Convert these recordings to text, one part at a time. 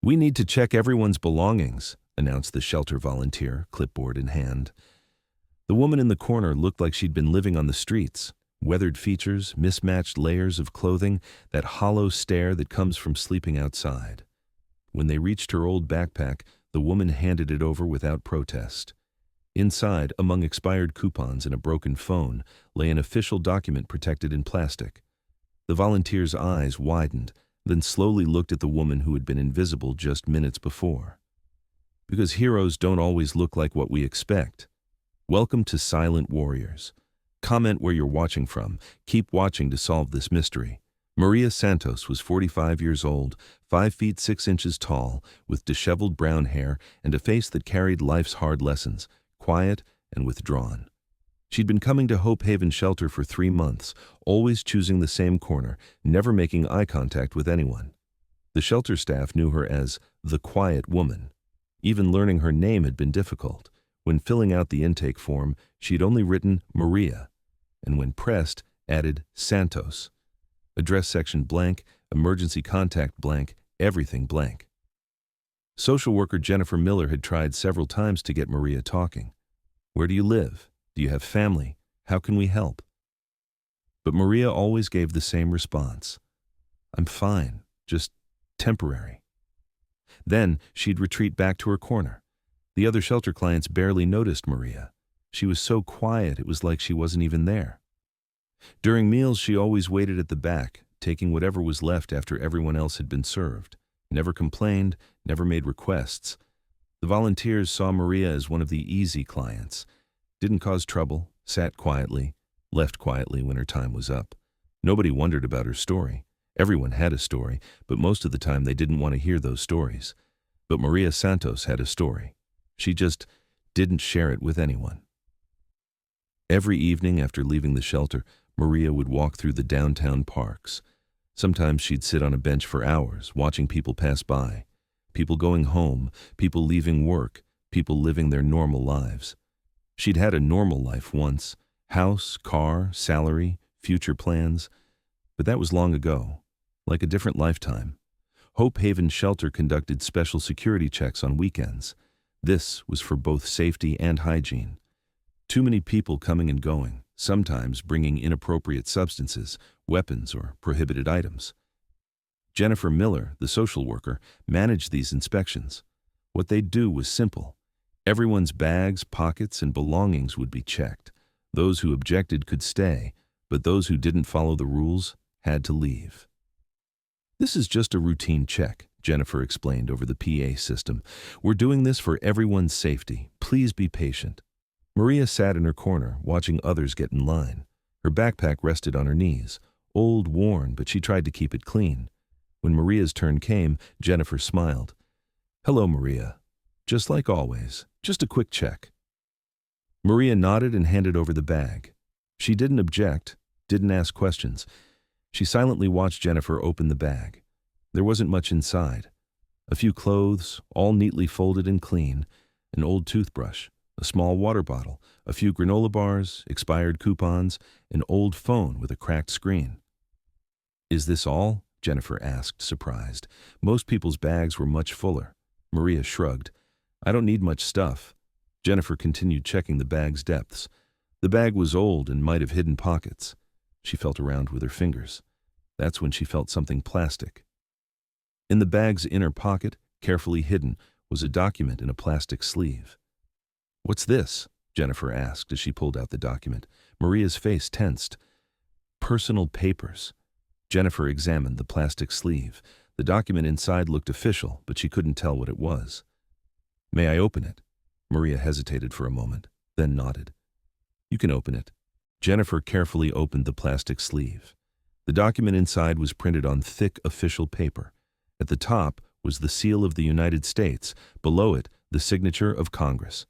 "We need to check everyone's belongings," announced the shelter volunteer, clipboard in hand. The woman in the corner looked like she'd been living on the streets. Weathered features, mismatched layers of clothing, that hollow stare that comes from sleeping outside. When they reached her old backpack, the woman handed it over without protest. Inside, among expired coupons and a broken phone, lay an official document protected in plastic. The volunteer's eyes widened, then slowly looked at the woman who had been invisible just minutes before. Because heroes don't always look like what we expect. Welcome to Silent Warriors. Comment where you're watching from. Keep watching to solve this mystery. Maria Santos was 45 years old, 5 feet 6 inches tall, with disheveled brown hair and a face that carried life's hard lessons, quiet and withdrawn. She'd been coming to Hope Haven Shelter for 3 months, always choosing the same corner, never making eye contact with anyone. The shelter staff knew her as the Quiet Woman. Even learning her name had been difficult. When filling out the intake form, she'd only written Maria, and when pressed, added Santos. Address section blank, emergency contact blank, everything blank. Social worker Jennifer Miller had tried several times to get Maria talking. "Where do you live? Do you have family? How can we help?" But Maria always gave the same response. "I'm fine, just temporary." Then she'd retreat back to her corner. The other shelter clients barely noticed Maria. She was so quiet it was like she wasn't even there. During meals, she always waited at the back, taking whatever was left after everyone else had been served. Never complained, never made requests. The volunteers saw Maria as one of the easy clients. Didn't cause trouble, sat quietly, left quietly when her time was up. Nobody wondered about her story. Everyone had a story, but most of the time they didn't want to hear those stories. But Maria Santos had a story. She just didn't share it with anyone. Every evening after leaving the shelter, Maria would walk through the downtown parks. Sometimes she'd sit on a bench for hours, watching people pass by. People going home, people leaving work, people living their normal lives. She'd had a normal life once. House, car, salary, future plans. But that was long ago, like a different lifetime. Hope Haven Shelter conducted special security checks on weekends. This was for both safety and hygiene. Too many people coming and going, sometimes bringing inappropriate substances, weapons, or prohibited items. Jennifer Miller, the social worker, managed these inspections. What they'd do was simple. Everyone's bags, pockets, and belongings would be checked. Those who objected could stay, but those who didn't follow the rules had to leave. "This is just a routine check," Jennifer explained over the PA system. "We're doing this for everyone's safety. Please be patient." Maria sat in her corner, watching others get in line. Her backpack rested on her knees, old, worn, but she tried to keep it clean. When Maria's turn came, Jennifer smiled. "Hello, Maria. Just like always, just a quick check." Maria nodded and handed over the bag. She didn't object, didn't ask questions. She silently watched Jennifer open the bag. There wasn't much inside. A few clothes, all neatly folded and clean, an old toothbrush, a small water bottle, a few granola bars, expired coupons, an old phone with a cracked screen. "Is this all?" Jennifer asked, surprised. Most people's bags were much fuller. Maria shrugged. "I don't need much stuff." Jennifer continued checking the bag's depths. The bag was old and might have hidden pockets. She felt around with her fingers. That's when she felt something plastic. In the bag's inner pocket, carefully hidden, was a document in a plastic sleeve. "What's this?" Jennifer asked as she pulled out the document. Maria's face tensed. "Personal papers." Jennifer examined the plastic sleeve. The document inside looked official, but she couldn't tell what it was. "May I open it?" Maria hesitated for a moment, then nodded. "You can open it." Jennifer carefully opened the plastic sleeve. The document inside was printed on thick official paper. At the top was the seal of the United States, below it the signature of Congress.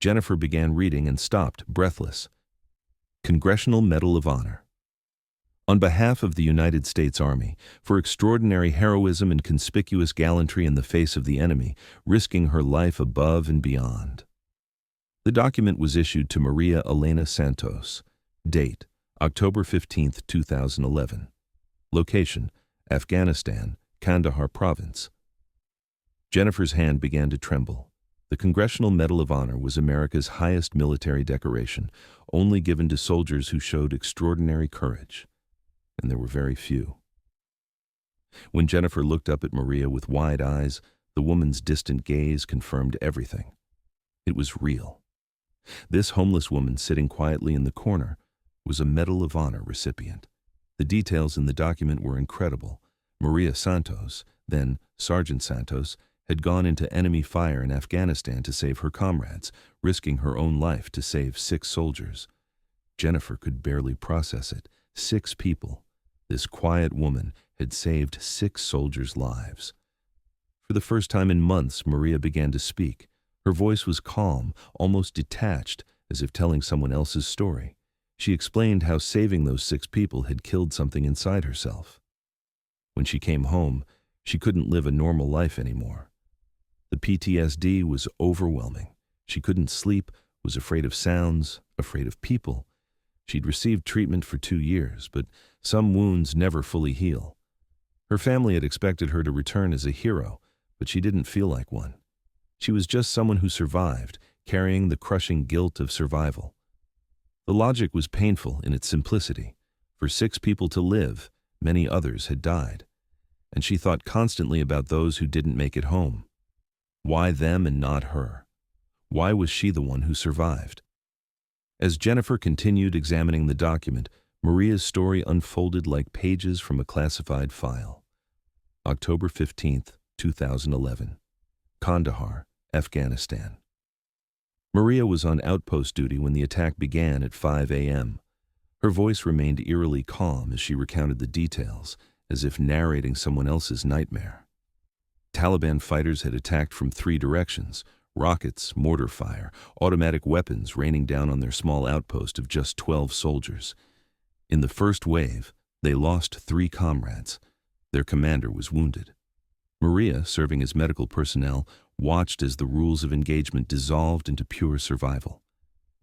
Jennifer began reading and stopped, breathless. Congressional Medal of Honor. On behalf of the United States Army, for extraordinary heroism and conspicuous gallantry in the face of the enemy, risking her life above and beyond. The document was issued to Maria Elena Santos. Date, October 15, 2011. Location, Afghanistan, Kandahar Province. Jennifer's hand began to tremble. The Congressional Medal of Honor was America's highest military decoration, only given to soldiers who showed extraordinary courage. And there were very few. When Jennifer looked up at Maria with wide eyes, the woman's distant gaze confirmed everything. It was real. This homeless woman sitting quietly in the corner was a Medal of Honor recipient. The details in the document were incredible. Maria Santos, then Sergeant Santos, had gone into enemy fire in Afghanistan to save her comrades, risking her own life to save 6 soldiers. Jennifer could barely process it. 6 people. This quiet woman had saved 6 soldiers' lives. For the first time in months, Maria began to speak. Her voice was calm, almost detached, as if telling someone else's story. She explained how saving those 6 people had killed something inside herself. When she came home, she couldn't live a normal life anymore. The PTSD was overwhelming. She couldn't sleep, was afraid of sounds, afraid of people. She'd received treatment for 2 years, but some wounds never fully heal. Her family had expected her to return as a hero, but she didn't feel like one. She was just someone who survived, carrying the crushing guilt of survival. The logic was painful in its simplicity. For 6 people to live, many others had died. And she thought constantly about those who didn't make it home. Why them and not her? Why was she the one who survived? As Jennifer continued examining the document, Maria's story unfolded like pages from a classified file. October 15, 2011. Kandahar, Afghanistan. Maria was on outpost duty when the attack began at 5 a.m. Her voice remained eerily calm as she recounted the details, as if narrating someone else's nightmare. Taliban fighters had attacked from 3 directions: rockets, mortar fire, automatic weapons raining down on their small outpost of just 12 soldiers. In the first wave, they lost 3 comrades. Their commander was wounded. Maria, serving as medical personnel, watched as the rules of engagement dissolved into pure survival.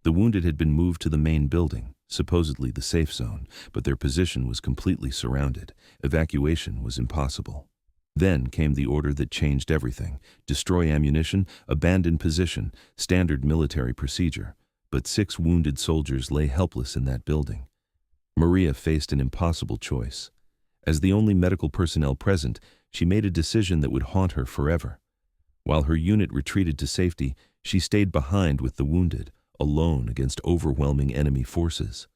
The wounded had been moved to the main building, supposedly the safe zone, but their position was completely surrounded. Evacuation was impossible. Then came the order that changed everything: destroy ammunition, abandon position, standard military procedure. But 6 wounded soldiers lay helpless in that building. Maria faced an impossible choice. As the only medical personnel present, she made a decision that would haunt her forever. While her unit retreated to safety, she stayed behind with the wounded, alone against overwhelming enemy forces.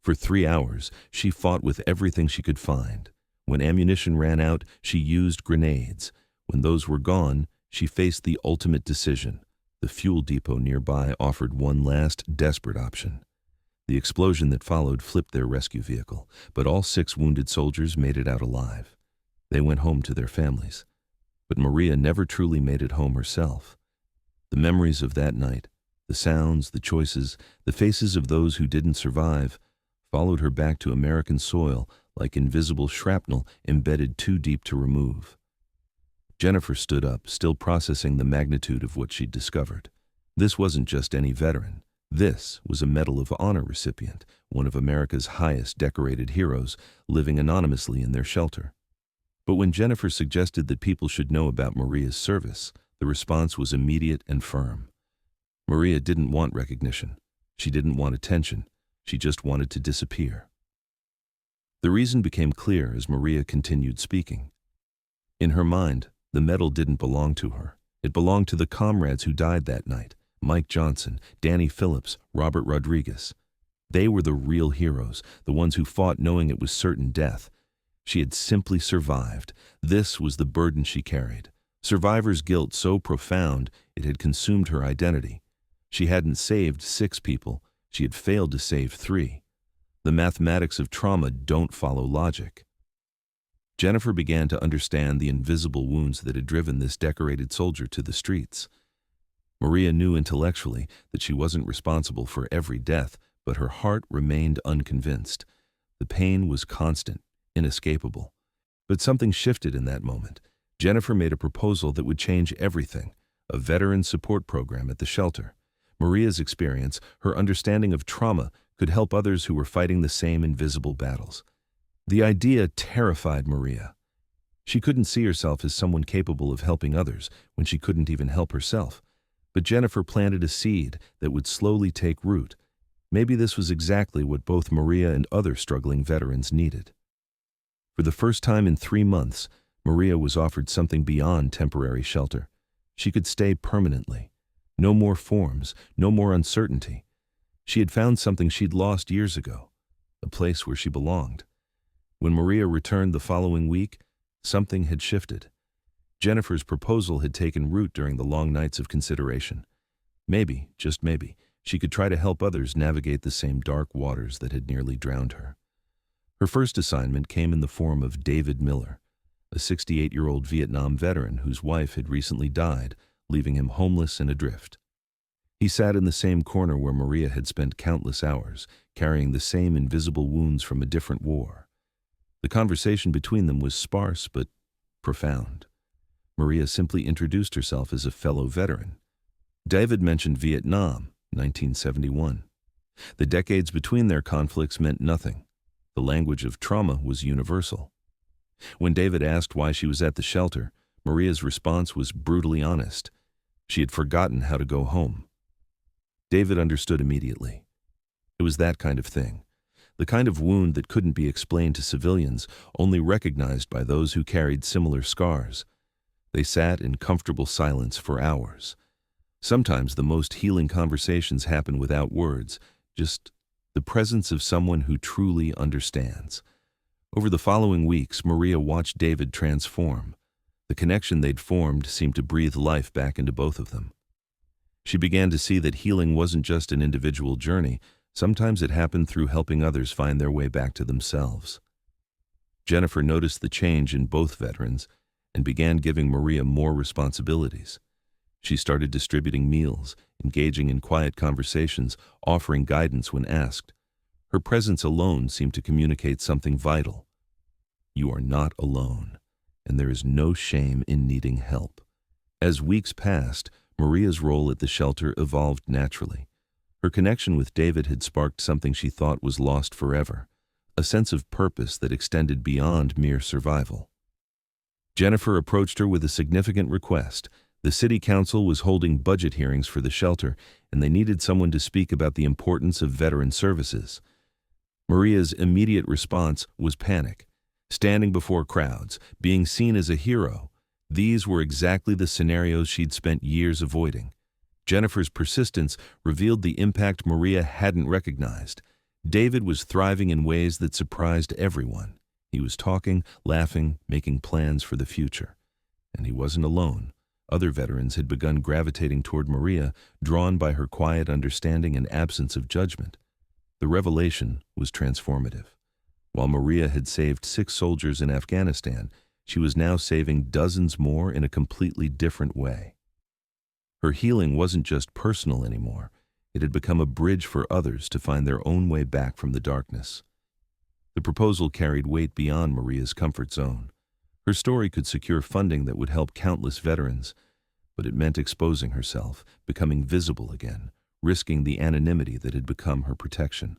For 3 hours, she fought with everything she could find. When ammunition ran out, she used grenades. When those were gone, she faced the ultimate decision. The fuel depot nearby offered one last, desperate option. The explosion that followed flipped their rescue vehicle, but all 6 wounded soldiers made it out alive. They went home to their families. But Maria never truly made it home herself. The memories of that night, the sounds, the choices, the faces of those who didn't survive, followed her back to American soil like invisible shrapnel embedded too deep to remove. Jennifer stood up, still processing the magnitude of what she'd discovered. This wasn't just any veteran. This was a Medal of Honor recipient, one of America's highest decorated heroes, living anonymously in their shelter. But when Jennifer suggested that people should know about Maria's service, the response was immediate and firm. Maria didn't want recognition. She didn't want attention. She just wanted to disappear. The reason became clear as Maria continued speaking. In her mind, the medal didn't belong to her. It belonged to the comrades who died that night: Mike Johnson, Danny Phillips, Robert Rodriguez. They were the real heroes, the ones who fought knowing it was certain death. She had simply survived. This was the burden she carried. Survivor's guilt so profound it had consumed her identity. She hadn't saved 6 people. She had failed to save 3. The mathematics of trauma don't follow logic. Jennifer began to understand the invisible wounds that had driven this decorated soldier to the streets. Maria knew intellectually that she wasn't responsible for every death, but her heart remained unconvinced. The pain was constant, inescapable. But something shifted in that moment. Jennifer made a proposal that would change everything: a veteran support program at the shelter. Maria's experience, her understanding of trauma, could help others who were fighting the same invisible battles. The idea terrified Maria. She couldn't see herself as someone capable of helping others when she couldn't even help herself. But Jennifer planted a seed that would slowly take root. Maybe this was exactly what both Maria and other struggling veterans needed. For the first time in 3 months, Maria was offered something beyond temporary shelter. She could stay permanently. No more forms, no more uncertainty. She had found something she'd lost years ago, a place where she belonged. When Maria returned the following week, something had shifted. Jennifer's proposal had taken root during the long nights of consideration. Maybe, just maybe, she could try to help others navigate the same dark waters that had nearly drowned her. Her first assignment came in the form of David Miller, a 68-year-old Vietnam veteran whose wife had recently died, leaving him homeless and adrift. He sat in the same corner where Maria had spent countless hours, carrying the same invisible wounds from a different war. The conversation between them was sparse but profound. Maria simply introduced herself as a fellow veteran. David mentioned Vietnam, 1971. The decades between their conflicts meant nothing. The language of trauma was universal. When David asked why she was at the shelter, Maria's response was brutally honest. She had forgotten how to go home. David understood immediately. It was that kind of thing. The kind of wound that couldn't be explained to civilians, only recognized by those who carried similar scars. They sat in comfortable silence for hours. Sometimes the most healing conversations happen without words, just the presence of someone who truly understands. Over the following weeks, Maria watched David transform. The connection they'd formed seemed to breathe life back into both of them. She began to see that healing wasn't just an individual journey. Sometimes it happened through helping others find their way back to themselves. Jennifer noticed the change in both veterans and began giving Maria more responsibilities. She started distributing meals, engaging in quiet conversations, offering guidance when asked. Her presence alone seemed to communicate something vital. You are not alone, and there is no shame in needing help. As weeks passed, Maria's role at the shelter evolved naturally. Her connection with David had sparked something she thought was lost forever, a sense of purpose that extended beyond mere survival. Jennifer approached her with a significant request. The city council was holding budget hearings for the shelter, and they needed someone to speak about the importance of veteran services. Maria's immediate response was panic. Standing before crowds, being seen as a hero, these were exactly the scenarios she'd spent years avoiding. Jennifer's persistence revealed the impact Maria hadn't recognized. David was thriving in ways that surprised everyone. He was talking, laughing, making plans for the future. And he wasn't alone. Other veterans had begun gravitating toward Maria, drawn by her quiet understanding and absence of judgment. The revelation was transformative. While Maria had saved 6 soldiers in Afghanistan, she was now saving dozens more in a completely different way. Her healing wasn't just personal anymore. It had become a bridge for others to find their own way back from the darkness. The proposal carried weight beyond Maria's comfort zone. Her story could secure funding that would help countless veterans, but it meant exposing herself, becoming visible again, risking the anonymity that had become her protection.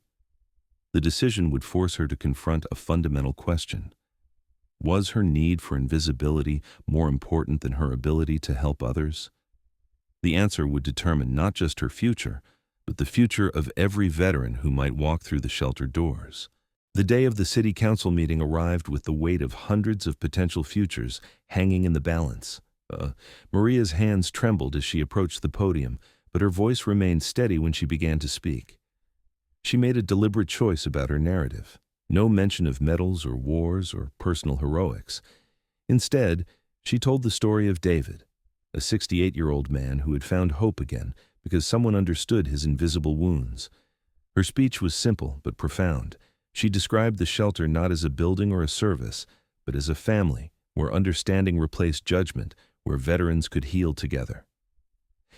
The decision would force her to confront a fundamental question. Was her need for invisibility more important than her ability to help others? The answer would determine not just her future, but the future of every veteran who might walk through the shelter doors. The day of the city council meeting arrived with the weight of hundreds of potential futures hanging in the balance. Maria's hands trembled as she approached the podium, but her voice remained steady when she began to speak. She made a deliberate choice about her narrative. No mention of medals or wars or personal heroics. Instead, she told the story of David, a 68-year-old man who had found hope again because someone understood his invisible wounds. Her speech was simple but profound. She described the shelter not as a building or a service, but as a family where understanding replaced judgment, where veterans could heal together.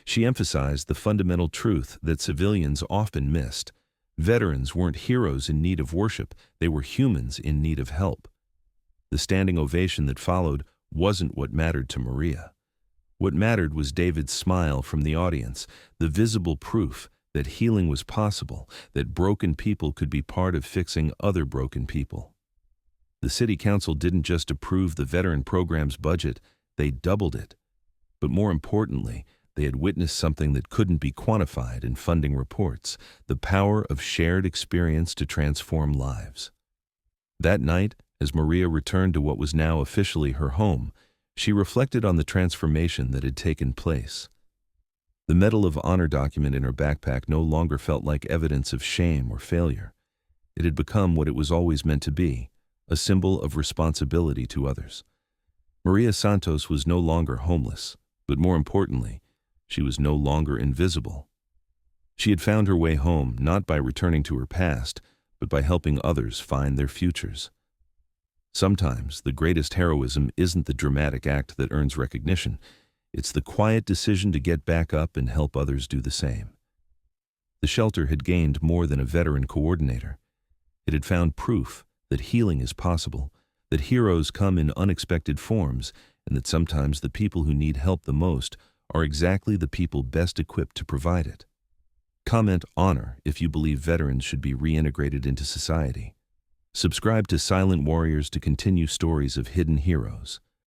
She emphasized the fundamental truth that civilians often missed. Veterans weren't heroes in need of worship, they were humans in need of help. The standing ovation that followed wasn't what mattered to Maria. What mattered was David's smile from the audience, the visible proof that healing was possible, that broken people could be part of fixing other broken people. The city council didn't just approve the veteran program's budget, they doubled it. But more importantly, they had witnessed something that couldn't be quantified in funding reports: the power of shared experience to transform lives. That night, as Maria returned to what was now officially her home, she reflected on the transformation that had taken place. The Medal of Honor document in her backpack no longer felt like evidence of shame or failure. It had become what it was always meant to be: a symbol of responsibility to others. Maria Santos was no longer homeless, but more importantly, she was no longer invisible. She had found her way home not by returning to her past, but by helping others find their futures. Sometimes the greatest heroism isn't the dramatic act that earns recognition. It's the quiet decision to get back up and help others do the same. The shelter had gained more than a veteran coordinator. It had found proof that healing is possible, that heroes come in unexpected forms, and that sometimes the people who need help the most are exactly the people best equipped to provide it. Comment honor if you believe veterans should be reintegrated into society. Subscribe to Silent Warriors to continue stories of hidden heroes.